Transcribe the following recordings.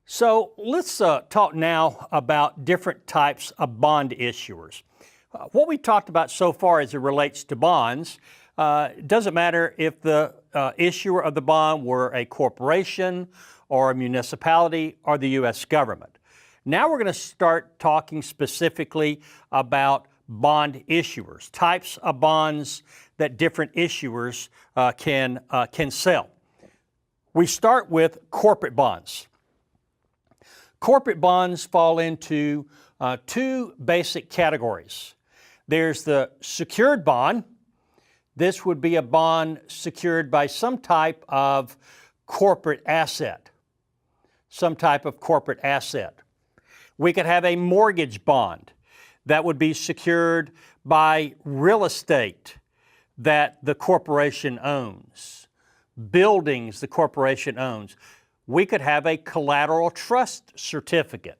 So let's talk now about different types of bond issuers. What we talked about so far as it relates to bonds, doesn't matter if the issuer of the bond were a corporation or a municipality or the U.S. government. Now we're going to start talking specifically about bond issuers, types of bonds that different issuers can sell. We start with corporate bonds. Corporate bonds fall into two basic categories. There's the secured bond. This would be a bond secured by some type of corporate asset. Some type of corporate asset. We could have a mortgage bond that would be secured by real estate that the corporation owns, buildings the corporation owns. We could have a collateral trust certificate.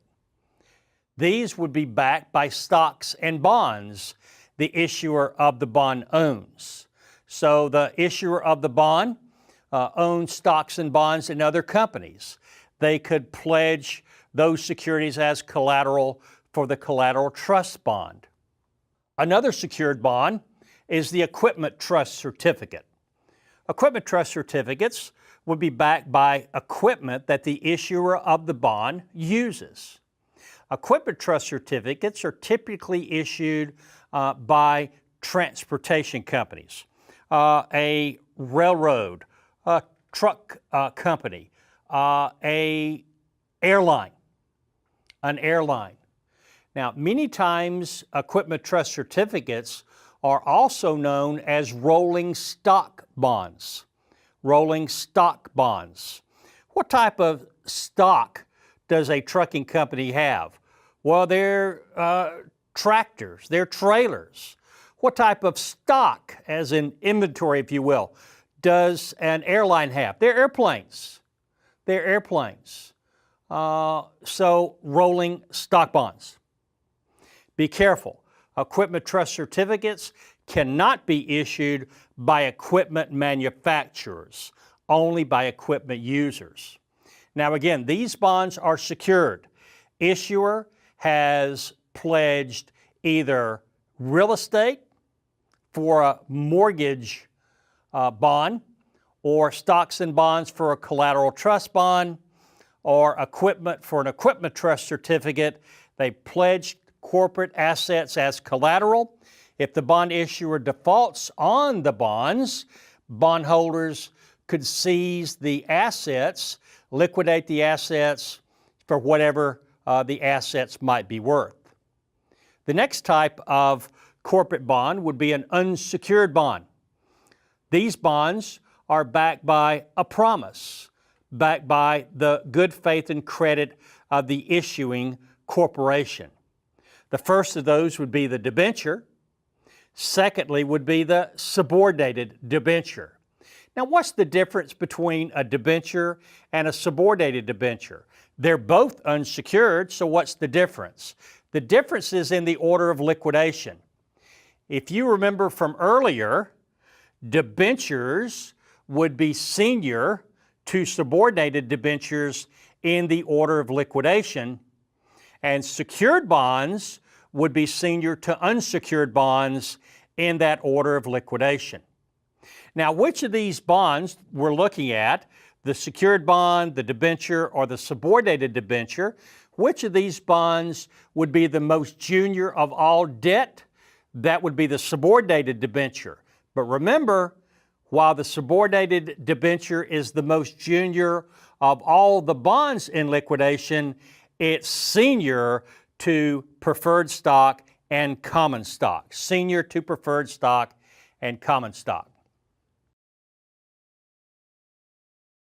These would be backed by stocks and bonds the issuer of the bond owns. So the issuer of the bond owns stocks and bonds in other companies. They could pledge those securities as collateral for the collateral trust bond. Another secured bond is the equipment trust certificate. Equipment trust certificates would be backed by equipment that the issuer of the bond uses. Equipment trust certificates are typically issued by transportation companies, a railroad, a truck company, an airline. Now, many times equipment trust certificates are also known as rolling stock bonds. Rolling stock bonds. What type of stock does a trucking company have? Well, they're tractors, they're trailers. What type of stock, as in inventory, if you will, does an airline have? They're airplanes. They're airplanes. So rolling stock bonds. Be careful. Equipment trust certificates cannot be issued by equipment manufacturers, only by equipment users. Now again, these bonds are secured. Issuer has pledged either real estate for a mortgage bond, or stocks and bonds for a collateral trust bond, or equipment for an equipment trust certificate. They pledged corporate assets as collateral. If the bond issuer defaults on the bonds, bondholders could seize the assets, liquidate the assets for whatever the assets might be worth. The next type of corporate bond would be an unsecured bond. These bonds are backed by a promise, backed by the good faith and credit of the issuing corporation. The first of those would be the debenture. Secondly would be the subordinated debenture. Now, what's the difference between a debenture and a subordinated debenture? They're both unsecured, so what's the difference? The difference is in the order of liquidation. If you remember from earlier, debentures would be senior to subordinated debentures in the order of liquidation, and secured bonds would be senior to unsecured bonds in that order of liquidation. Now, which of these bonds we're looking at, the secured bond, the debenture, or the subordinated debenture, which of these bonds would be the most junior of all debt? That would be the subordinated debenture. But remember, while the subordinated debenture is the most junior of all the bonds in liquidation, it's senior to preferred stock and common stock. Senior to preferred stock and common stock.